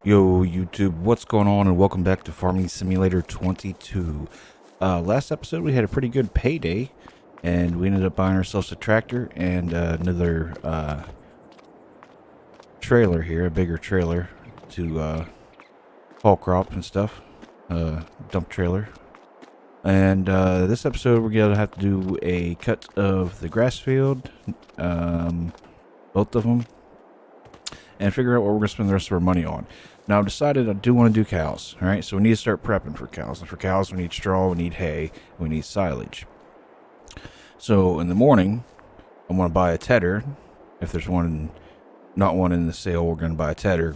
Yo, YouTube, what's going on, and welcome back to Farming Simulator 22. Last episode we had a pretty good payday, and we ended up buying ourselves a tractor and another trailer here, a bigger trailer to haul crop and stuff, dump trailer. And this episode we're gonna have to do a cut of the grass field, both of them, and figure out what we're gonna spend the rest of our money on. Now I've decided I do want to do cows, alright? So we need to start prepping for cows. And for cows we need straw, we need hay, we need silage. So in the morning, I'm going to buy a tedder. If there's not one in the sale, we're going to buy a tedder.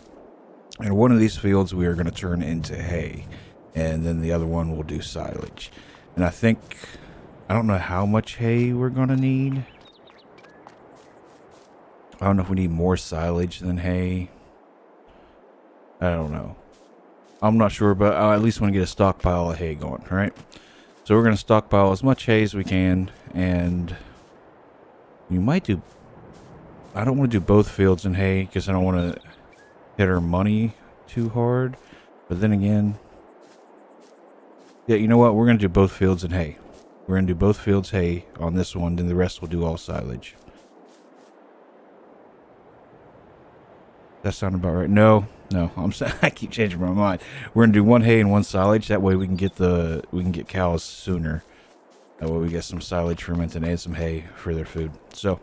And one of these fields we are going to turn into hay. And then the other one will do silage. And I don't know how much hay we're going to need. I don't know if we need more silage than hay. I don't know. I'm not sure, but I at least want to get a stockpile of hay going, alright? So we're going to stockpile as much hay as we can, and we might do... I don't want to do both fields in hay, because I don't want to hit our money too hard. But then again... Yeah, you know what? We're going to do both fields in hay. We're going to do both fields hay on this one, then the rest will do all silage. That sound about right? No, I keep changing my mind. We're gonna do one hay and one silage. That way we can get cows sooner. That way we get some silage fermented and some hay for their food. So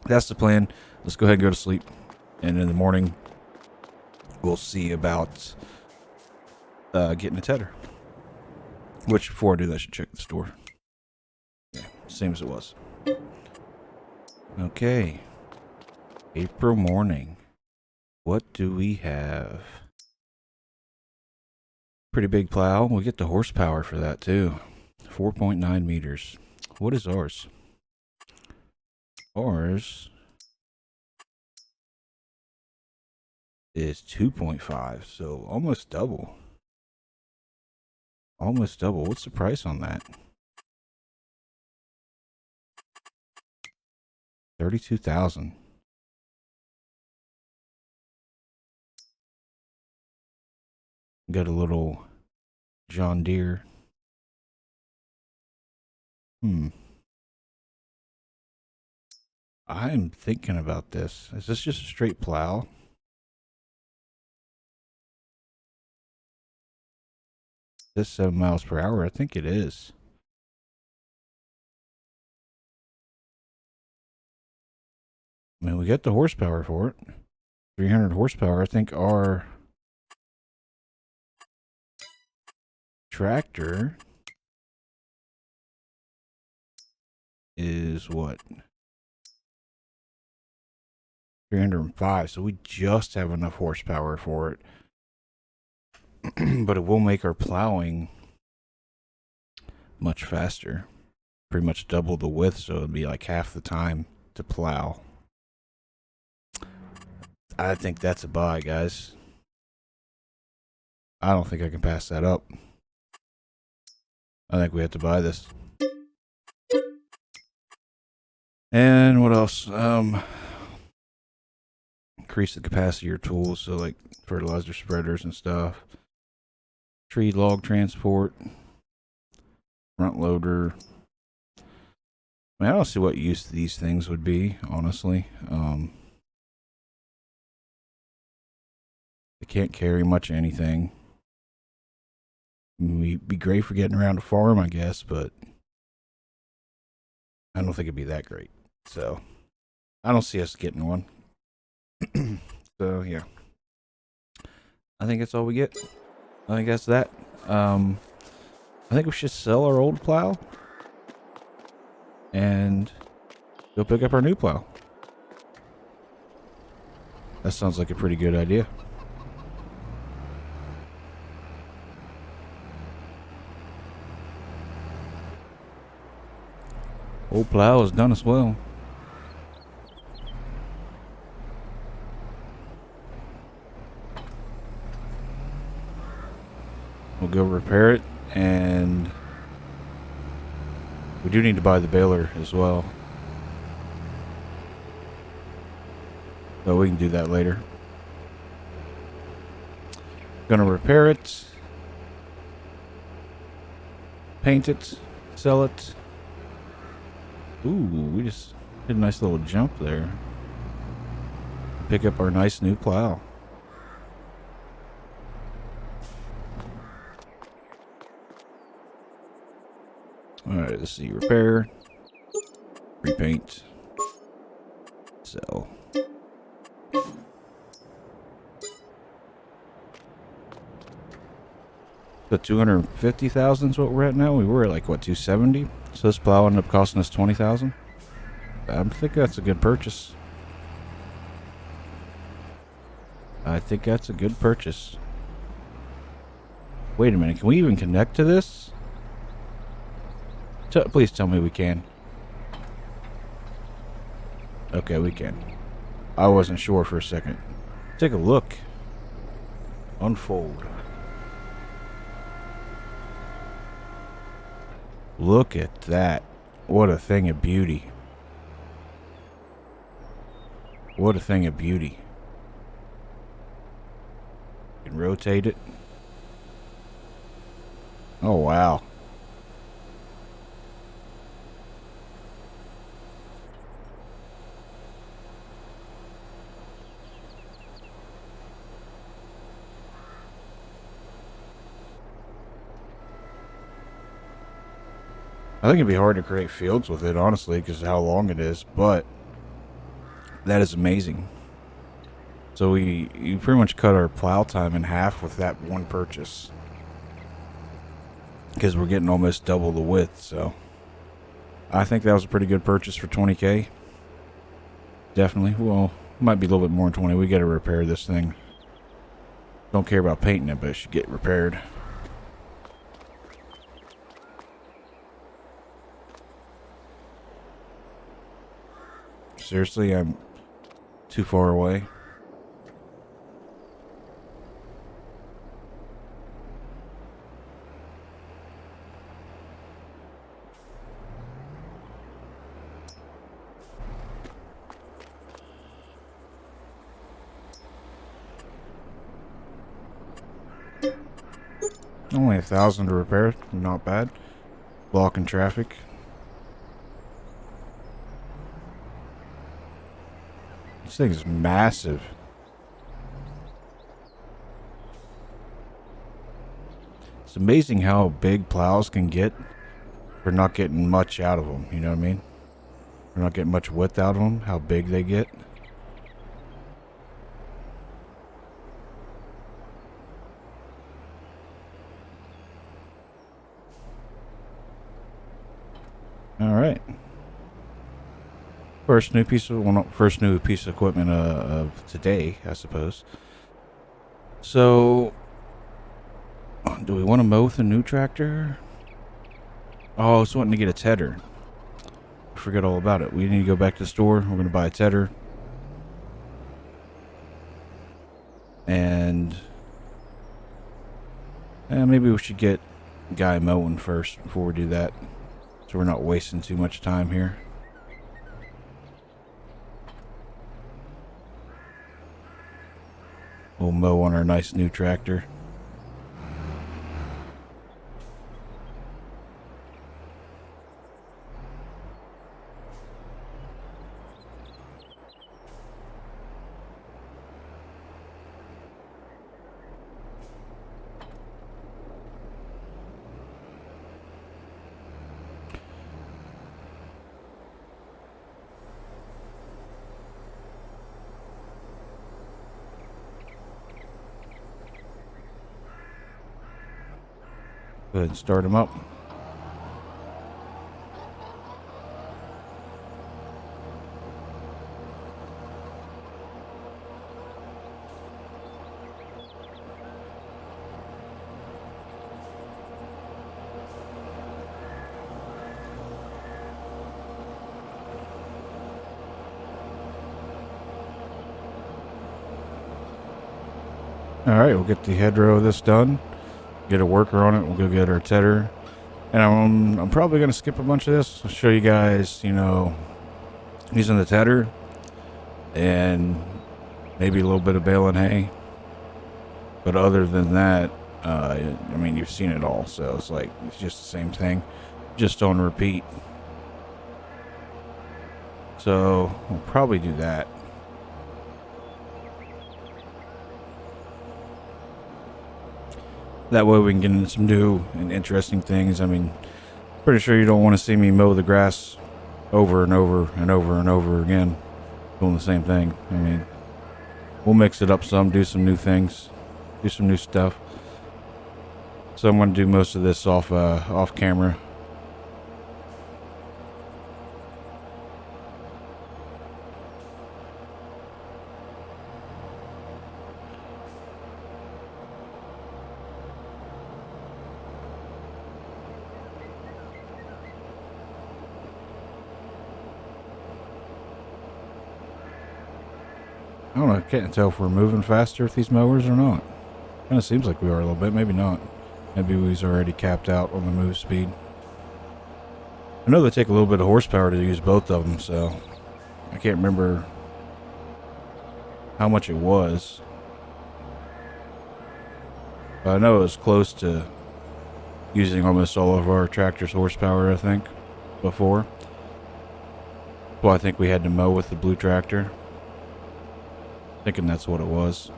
that's the plan. Let's go ahead and go to sleep, and in the morning we'll see about getting a tedder. Which before I do that, I should check the store. Yeah, same as it was. Okay, April morning. What do we have? Pretty big plow. We get the horsepower for that too. 4.9 meters. What is ours? Ours is 2.5, so almost double. Almost double. What's the price on that? 32,000. Got a little John Deere. I'm thinking about this. Is this just a straight plow? This 7 miles per hour? I think it is. I mean, we got the horsepower for it. 300 horsepower. I think our tractor is what? 305. So we just have enough horsepower for it. But it will make our plowing much faster. Pretty much double the width, so it'd be like half the time to plow. I think that's a buy, guys. I don't think I can pass that up. I think we have to buy this. And what else? Increase the capacity of your tools, so like fertilizer spreaders and stuff. Tree log transport. Front loader. I mean, I don't see what use these things would be, honestly. They can't carry much of anything. It'd be great for getting around a farm, I guess, but I don't think it'd be that great. So I don't see us getting one. So yeah, I think that's all we get. I think that's that. I think we should sell our old plow and go pick up our new plow. That sounds like a pretty good idea. Old plow has done us well. We'll go repair it, and we do need to buy the baler as well. But we can do that later. Gonna repair it, paint it, sell it. Ooh, we just did a nice little jump there. Pick up our nice new plow. Alright, let's see. Repair, repaint, sell. So 250,000 is what we're at now. We were at like what, 270? So this plow ended up costing us 20,000. I think that's a good purchase. I think that's a good purchase. Wait a minute, can we even connect to this? Please tell me we can. Okay, we can. I wasn't sure for a second. Take a look. Unfold. Look at that. What a thing of beauty. What a thing of beauty. You can rotate it. Oh, wow. I think it'd be hard to create fields with it, honestly, because of how long it is, but that is amazing. So you pretty much cut our plow time in half with that one purchase. Because we're getting almost double the width, so I think that was a pretty good purchase for 20K. Definitely. Well, might be a little bit more than 20. We got to repair this thing. Don't care about painting it, but it should get repaired. Seriously, I'm too far away. Only 1,000 to repair, not bad. Blocking traffic. This thing is massive. It's amazing how big plows can get for not getting much out of them, you know what I mean? We're not getting much width out of them, how big they get. All right. First new piece of equipment of today, I suppose. So, do we want to mow with a new tractor? Oh, I was wanting to get a tedder. I forgot all about it. We need to go back to the store. We're going to buy a tedder. And maybe we should get guy mowing first before we do that. So we're not wasting too much time here. We'll mow on our nice new tractor. Go ahead and start them up. Alright, we'll get the hedgerow of this done. Get a worker on it. We'll go get our tedder. And I'm probably going to skip a bunch of this. I'll show you guys, you know, using the tedder. And maybe a little bit of baling hay. But other than that, I mean, you've seen it all, so it's like, it's just the same thing, just on repeat. So, we'll probably do that. That way we can get into some new and interesting things. I mean, pretty sure you don't want to see me mow the grass over and over and over and over again, doing the same thing. I mean, we'll mix it up some, do some new things, do some new stuff. So I'm going to do most of this off camera. I don't know, I can't tell if we're moving faster with these mowers or not. Kind of seems like we are a little bit, maybe not. Maybe we've already capped out on the move speed. I know they take a little bit of horsepower to use both of them, so I can't remember how much it was. But I know it was close to using almost all of our tractor's horsepower, I think, before. Well, I think we had to mow with the blue tractor. Thinking that's what it was.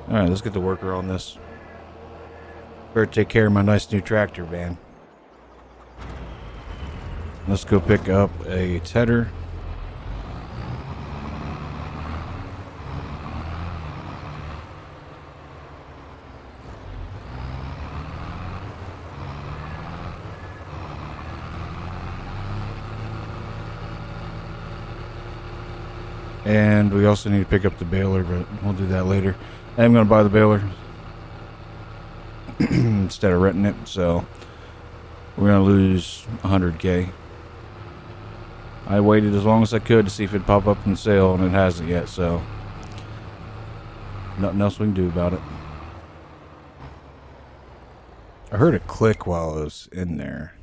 Alright, let's get the worker on this. Better take care of my nice new tractor, man. Let's go pick up a tedder. And we also need to pick up the baler, but we'll do that later. I'm going to buy the baler instead of renting it, so we're going to lose 100K. I waited as long as I could to see if it'd pop up in sale, and it hasn't yet, so nothing else we can do about it. I heard a click while I was in there.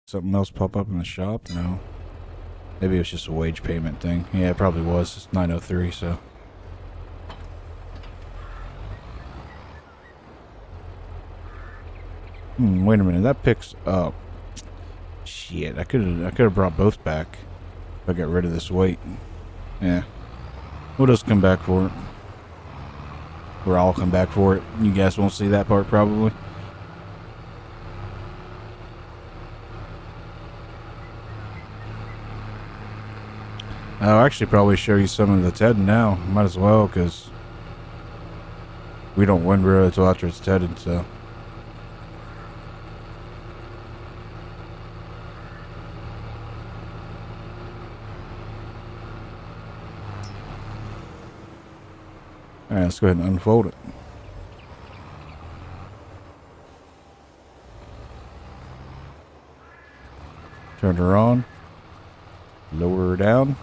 Something else pop up in the shop? No. Maybe it was just a wage payment thing. Yeah, it probably was. It's 9:03, so. Wait a minute. That picks up. Shit, I could have brought both back if I got rid of this weight. Yeah. We'll just come back for it. Or I'll come back for it. You guys won't see that part probably. I'll actually probably show you some of the TED now. Might as well, because we don't win really until after it's tedded, so. Alright, let's go ahead and unfold it. Turn her on. Lower her down.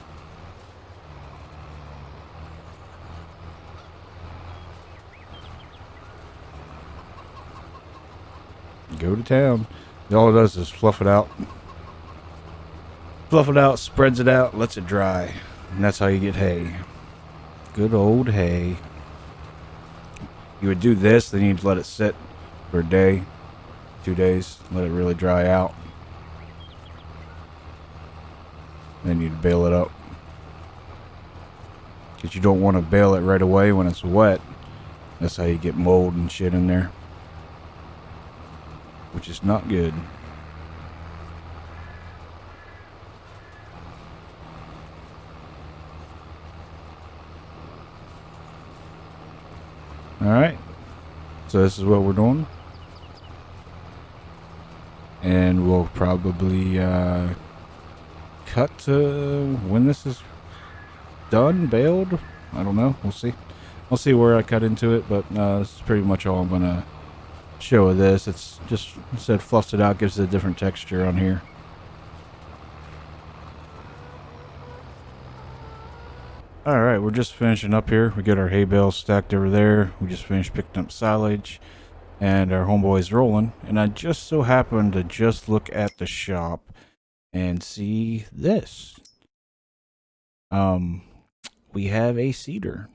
Go to town. All it does is fluff it out. Fluff it out, spreads it out, lets it dry. And that's how you get hay. Good old hay. You would do this, then you'd let it sit for a day, 2 days, let it really dry out. Then you'd bale it up. Because you don't want to bale it right away when it's wet. That's how you get mold and shit in there. Which is not good. Alright. So this is what we're doing. And we'll probably cut to when this is done, baled. I don't know. We'll see. I'll see where I cut into it, but this is pretty much all I'm going to show of this. It's just, instead fluffs it out, gives it a different texture on here. All right, we're just finishing up here. We got our hay bales stacked over there. We just finished picking up silage, and our homeboy's rolling. And I just so happened to just look at the shop and see this. We have a cedar.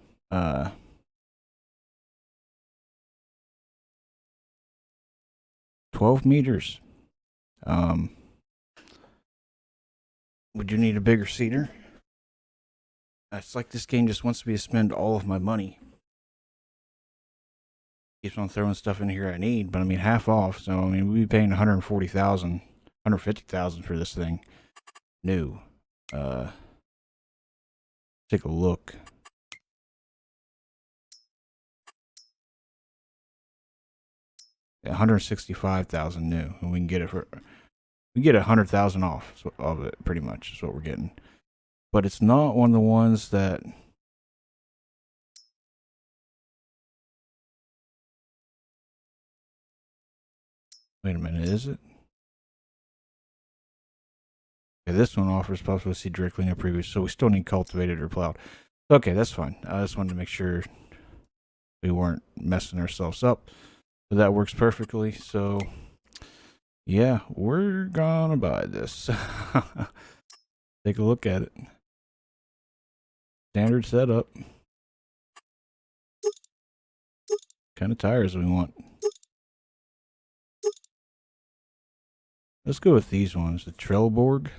12 meters. Would you need a bigger cedar? It's like this game just wants me to spend all of my money. Keeps on throwing stuff in here I need, but I mean half off. So I mean we'd be paying 140,000, 150,000 for this thing. New. Take a look. Yeah, 165,000 new, and we can get it for we get 100,000 off of it. Pretty much is what we're getting. But it's not one of the ones that. Wait a minute, is it? Okay, this one offers possible seed directly in a previous, so we still need cultivated or plowed. Okay, that's fine. I just wanted to make sure we weren't messing ourselves up. So that works perfectly. So yeah, we're gonna buy this. Take a look at it. Standard setup. Kind of tires we want. Let's go with these ones. The Trelleborg.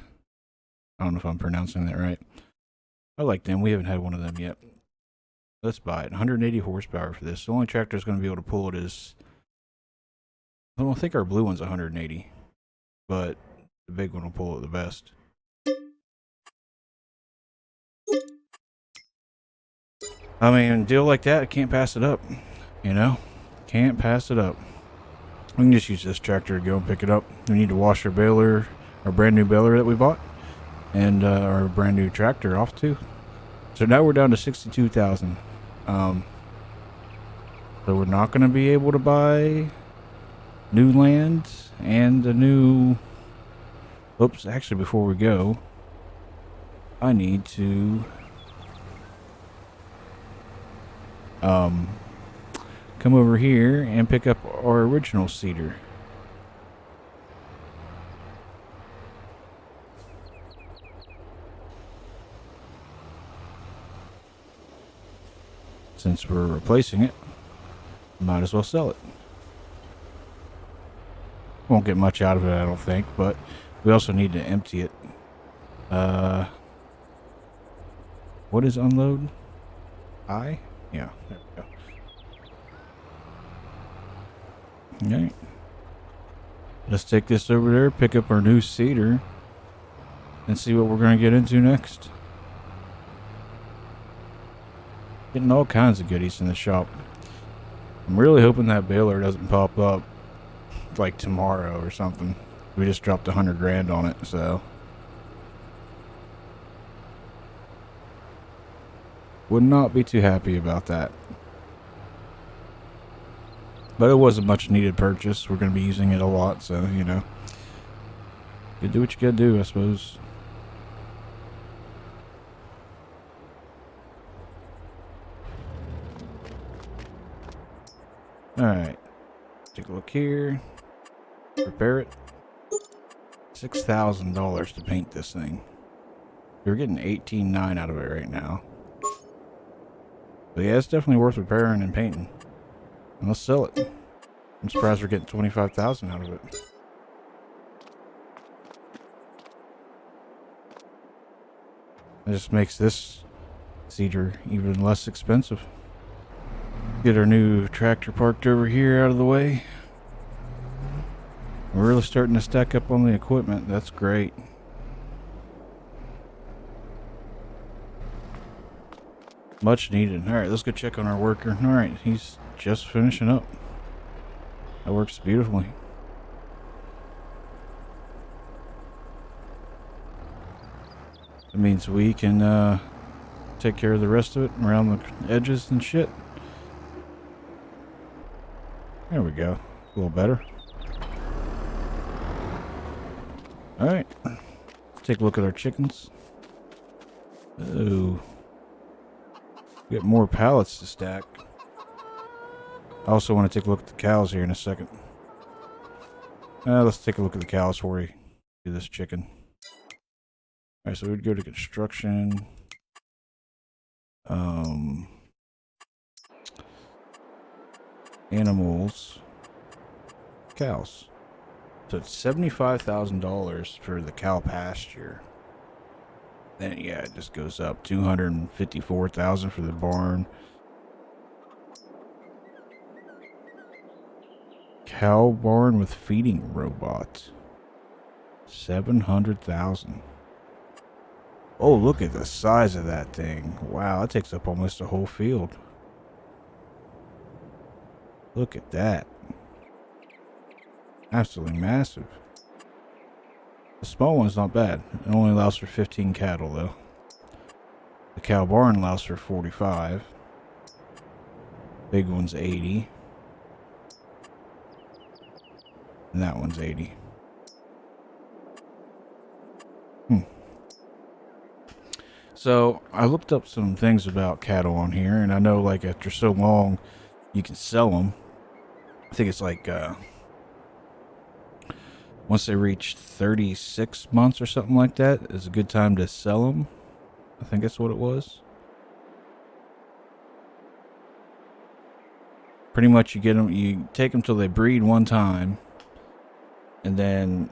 I don't know if I'm pronouncing that right. I like them. We haven't had one of them yet. Let's buy it. 180 horsepower for this. The only tractor that's going to be able to pull it is. I don't think our blue one's 180, but the big one will pull it the best. I mean, a deal like that, I can't pass it up. You know? Can't pass it up. We can just use this tractor to go and pick it up. We need to wash our baler, our brand new baler that we bought, and our brand new tractor off too. So now we're down to 62,000. So we're not going to be able to buy new land and a new. Oops! Actually, before we go, I need to come over here and pick up our original cedar. Since we're replacing it, might as well sell it. Won't get much out of it, I don't think, but we also need to empty it. What is unload? I? Yeah, there we go. Alright. Let's take this over there, pick up our new cedar, and see what we're going to get into next. Getting all kinds of goodies in the shop. I'm really hoping that baler doesn't pop up like tomorrow or something. We just dropped 100 grand on it, so would not be too happy about that. But it was a much needed purchase. We're going to be using it a lot, so you know, you do what you gotta do, I suppose. Alright, take a look here. Repair it. $6,000 to paint this thing. We're getting 18.9 out of it right now. But yeah, it's definitely worth repairing and painting. And let's sell it. I'm surprised we're getting 25,000 out of it. It just makes this cedar even less expensive. Get our new tractor parked over here out of the way. We're really starting to stack up on the equipment. That's great. Much needed. Alright, let's go check on our worker. Alright, he's just finishing up. That works beautifully. That means we can take care of the rest of it around the edges and shit. There we go. A little better. Alright. Take a look at our chickens. Oh. Get more pallets to stack. I also want to take a look at the cows here in a second. Let's take a look at the cows before we do this chicken. Alright, so we'd go to construction. Animals. Cows. So it's $75,000 for the cow pasture. Then yeah, it just goes up. $254,000 for the barn. Cow barn with feeding robot. $700,000. Oh, look at the size of that thing. Wow, that takes up almost a whole field. Look at that. Absolutely massive. The small one's not bad. It only allows for 15 cattle, though. The cow barn allows for 45. Big one's 80. And that one's 80. So, I looked up some things about cattle on here, and I know, like, after so long, you can sell them. I think it's like, once they reach 36 months or something like that, is a good time to sell them. I think that's what it was. Pretty much you get them, you take them till they breed one time. And then,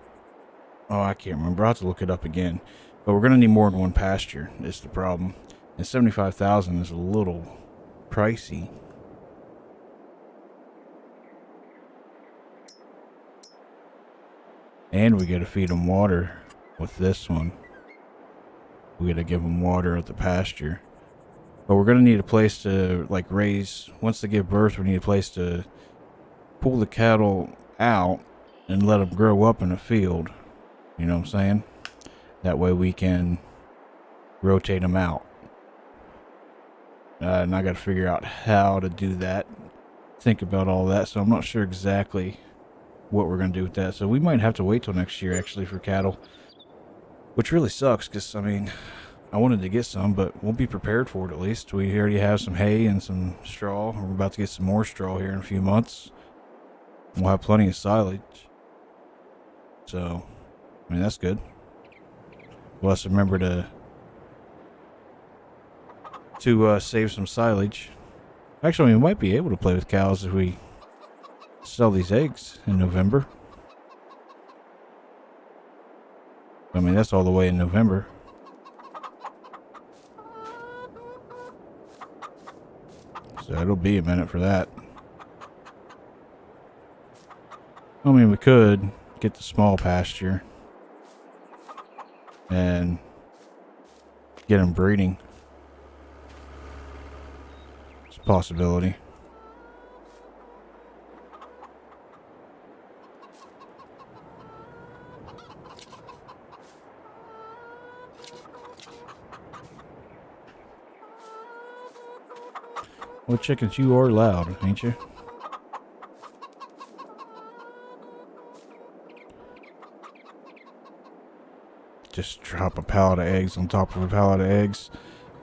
oh, I can't remember. I'll have to look it up again. But we're going to need more than one pasture, is the problem. And $75,000 is a little pricey. And we got to feed them water with this one. We got to give them water at the pasture. But we're going to need a place to, like, raise. Once they give birth, we need a place to pull the cattle out and let them grow up in a field. You know what I'm saying? That way we can rotate them out. And I got to figure out how to do that. Think about all that. So I'm not sure exactly what we're going to do with that. So we might have to wait till next year, actually, for cattle. Which really sucks, because, I mean, I wanted to get some, but we'll be prepared for it at least. We already have some hay and some straw. We're about to get some more straw here in a few months. We'll have plenty of silage. So, I mean, that's good. We'll have to remember to save some silage. Actually, we might be able to play with cows if we sell these eggs in November. I mean, that's all the way in November. So it'll be a minute for that. I mean, we could get the small pasture and get them breeding. It's a possibility. Well, chickens, you are loud, ain't you? Just drop a pallet of eggs on top of a pallet of eggs.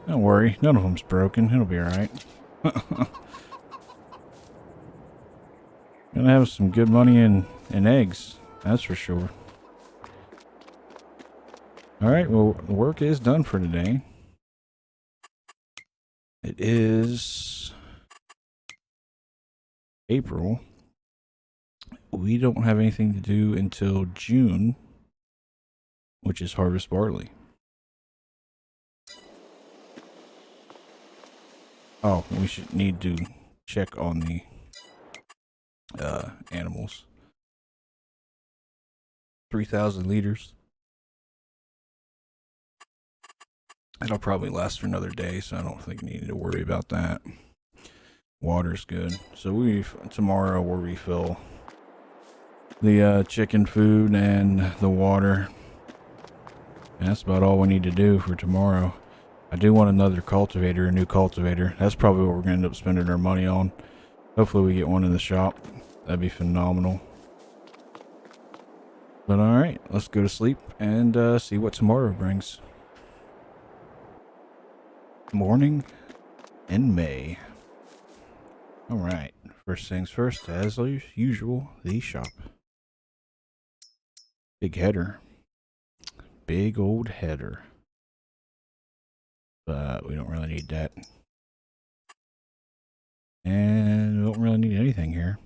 Don't worry, none of them's broken. It'll be alright. Gonna have some good money in eggs, that's for sure. Alright, well, the work is done for today. It is April. We don't have anything to do until June, which is harvest barley. Oh, we should need to check on the animals. 3,000 liters. That'll probably last for another day, so I don't think we need to worry about that. Water's good. So tomorrow we'll refill the chicken food and the water. And that's about all we need to do for tomorrow. I do want another cultivator, a new cultivator. That's probably what we're going to end up spending our money on. Hopefully we get one in the shop. That'd be phenomenal. But alright, let's go to sleep and see what tomorrow brings. Morning. in May. Alright, first things first, as usual, the shop. Big header. Big old header. But we don't really need that. And we don't really need anything here.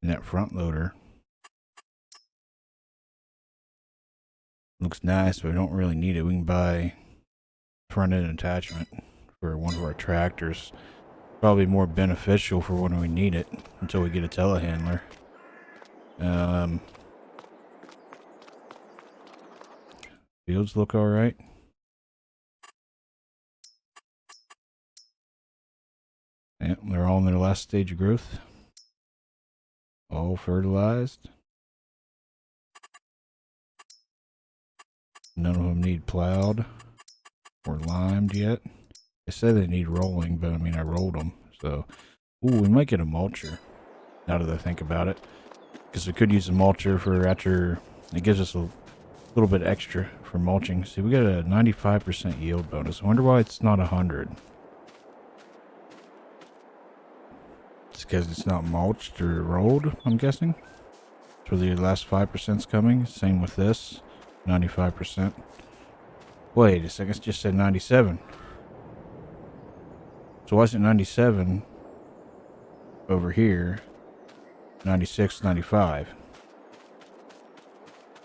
And that front loader looks nice, but we don't really need it. We can buy front end attachment for one of our tractors. Probably more beneficial for when we need it until we get a telehandler. Fields look alright. Yeah, they're all in their last stage of growth. All fertilized. None of them need plowed or limed yet. They said they need rolling, but I mean, I rolled them. So, ooh, we might get a mulcher now that I think about it. Because we could use a mulcher for after, it gives us a little bit extra for mulching. See, we got a 95% yield bonus. I wonder why it's not 100. It's because it's not mulched or rolled, I'm guessing. So the last 5%'s coming. Same with this. 95%. Wait a second, it just said 97. So why is it 97 over here? 96, 95.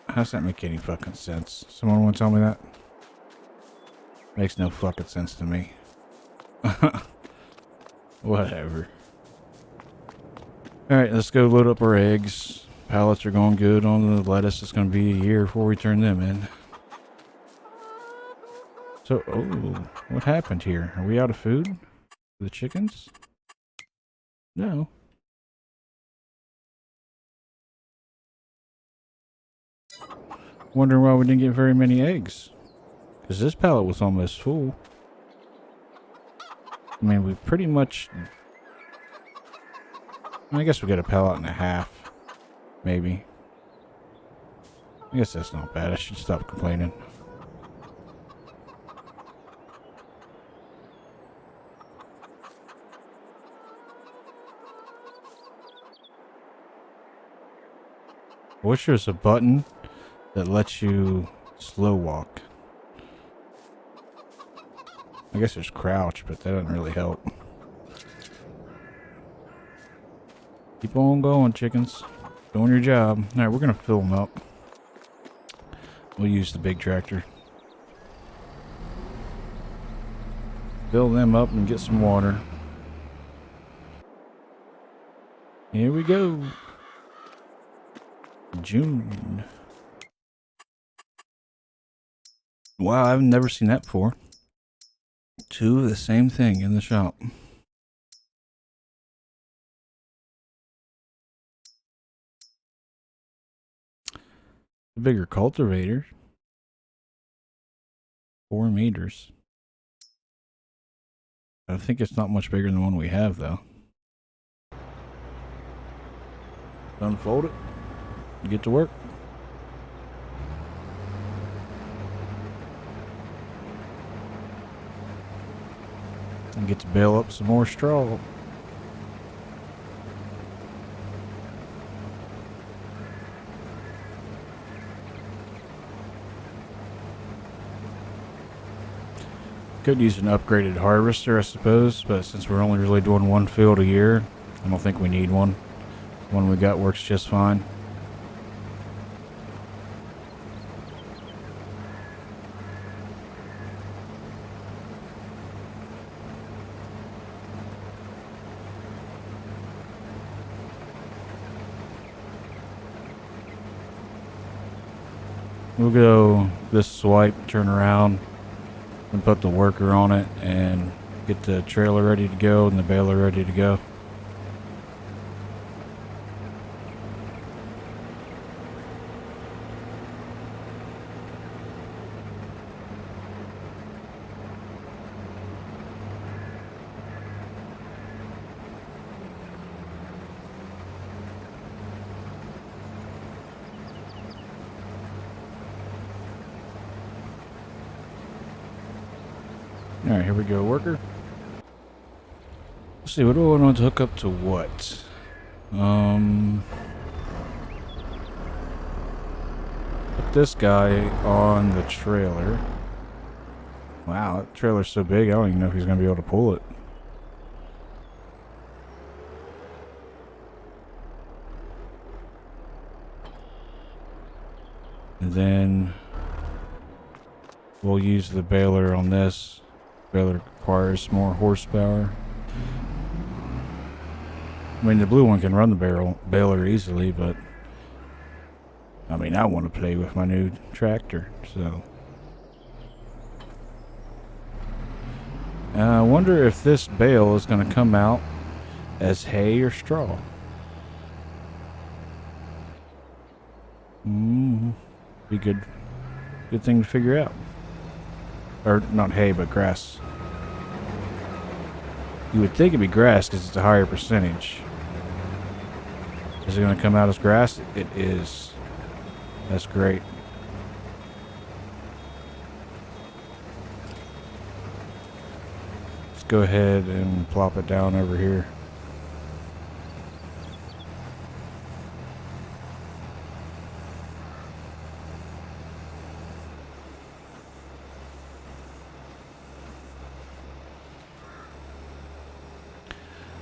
How does that make any fucking sense? Someone want to tell me that? Makes no fucking sense to me. Whatever. Alright, let's go load up our eggs. Pallets are going good on the lettuce. It's going to be a year before we turn them in. So, oh, what happened here? Are we out of food for the chickens? No. Wondering why we didn't get very many eggs. Because this pallet was almost full. I mean, we pretty much... I guess we got a pallet and a half. Maybe. I guess that's not bad. I should stop complaining. I wish there was a button that lets you slow walk. I guess there's crouch, but that doesn't really help. Keep on going, chickens. Doing your job. Alright, we're going to fill them up. We'll use the big tractor. Fill them up and get some water. Here we go. June. Wow, I've never seen that before. Two of the same thing in the shop. A bigger cultivator. 4 meters. I think it's not much bigger than the one we have, though. Unfold it. Get to work. And get to bale up some more straw. Could use an upgraded harvester, I suppose, but since we're only really doing one field a year, I don't think we need one. The one we got works just fine. We'll go this swipe, turn around, and put the worker on it, and get the trailer ready to go and the baler ready to go. Alright, here we go, worker. Let's see, what do I want to hook up to what? Put this guy on the trailer. Wow, that trailer's so big, I don't even know if he's going to be able to pull it. And then we'll use the baler on this. Baler requires more horsepower. I mean, the blue one can run the baler easily, but I mean, I want to play with my new tractor, so. I wonder if this bale is going to come out as hay or straw. Be good thing to figure out. Or not hay, but grass. You would think it'd be grass because it's a higher percentage. Is it going to come out as grass? It is. That's great. Let's go ahead and plop it down over here.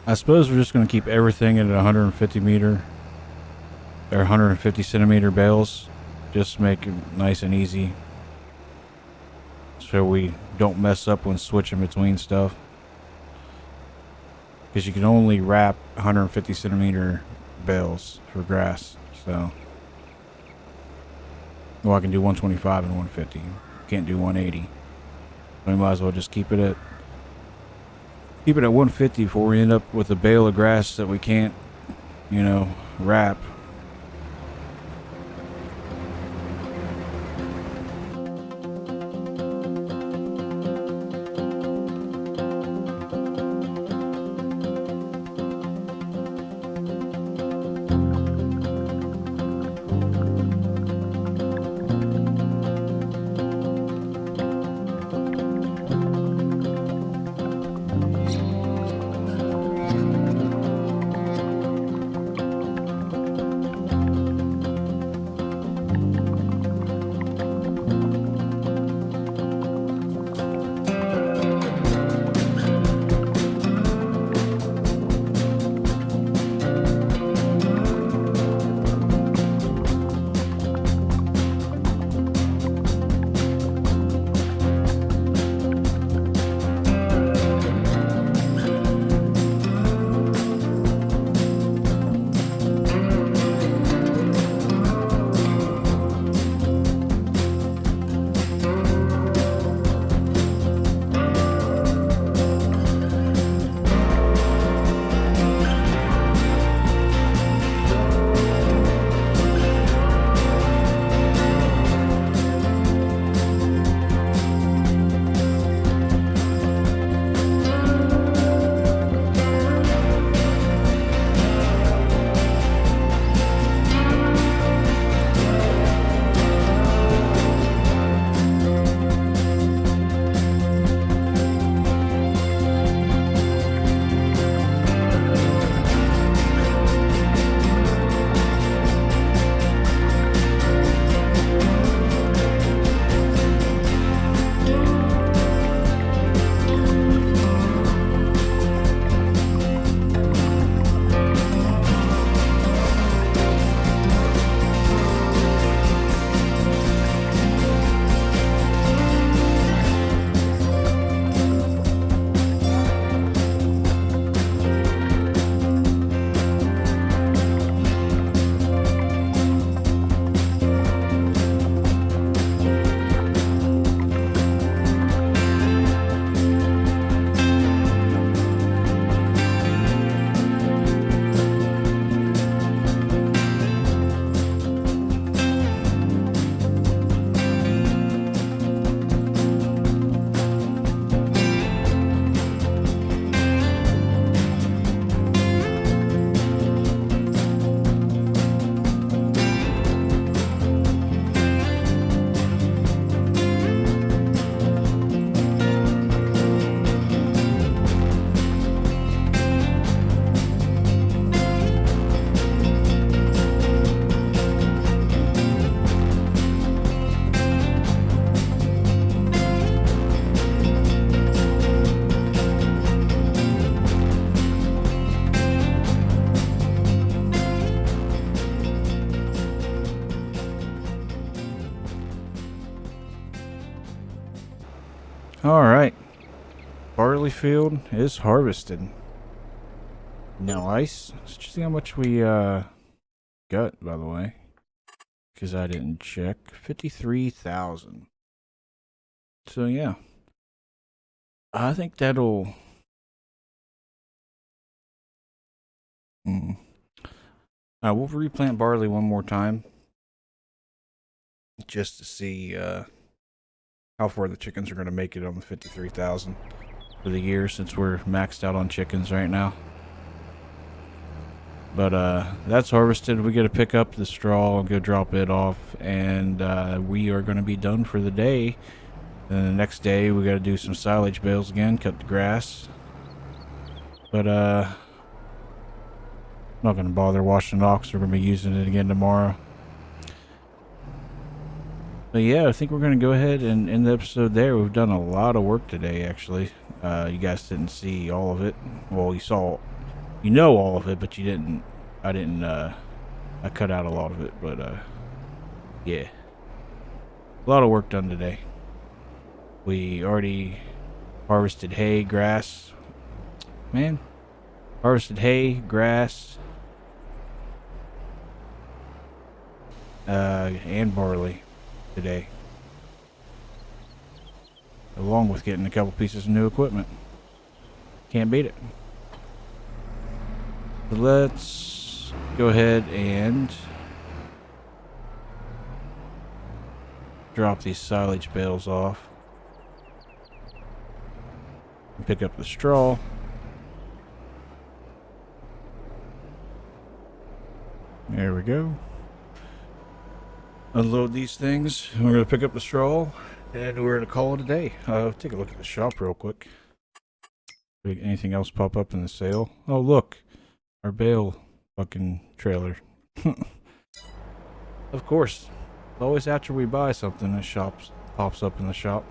I suppose we're just going to keep everything at 150 meter or 150 centimeter bales. Just make it nice and easy so we don't mess up when switching between stuff. Because you can only wrap 150 centimeter bales for grass. So, well, I can do 125 and 150. Can't do 180. So we might as well just keep it at 150 before we end up with a bale of grass that we can't, you know, wrap. All right. Barley field is harvested. Nice. Let's just see how much we got, by the way, because I didn't check. 53,000. So yeah, I think that'll. We'll replant barley one more time, just to see how far the chickens are going to make it on the 53,000 for the year, since we're maxed out on chickens right now. But that's harvested. We got to pick up the straw and go drop it off, and we are going to be done for the day. And the next day we got to do some silage bales again, cut the grass. But I'm not going to bother washing it off, because we're going to be using it again tomorrow. But yeah, I think we're going to go ahead and end the episode there. We've done a lot of work today, actually. You guys didn't see all of it. Well, you know all of it, but you didn't. I cut out a lot of it, but yeah. A lot of work done today. We already harvested hay, grass. Man. Harvested hay, grass. And barley today, along with getting a couple pieces of new equipment. Can't beat it. So let's go ahead and drop these silage bales off and pick up the straw. There we go. Unload these things. We're going to pick up the straw, and we're going to call it a day. Take a look at the shop real quick. Anything else pop up in the sale? Oh, look. Our bale fucking trailer. Of course. Always after we buy something, the shop pops up in the shop.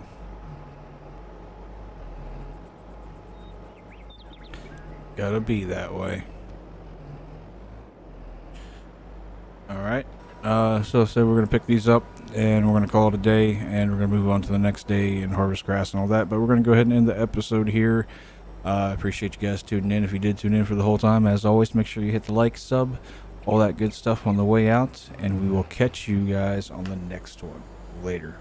Gotta be that way. Alright. So we're going to pick these up, and we're going to call it a day, and we're going to move on to the next day and harvest grass and all that. But we're going to go ahead and end the episode here. I appreciate you guys tuning in. If you did tune in for the whole time, as always, make sure you hit the like, sub, all that good stuff on the way out, and we will catch you guys on the next one. Later.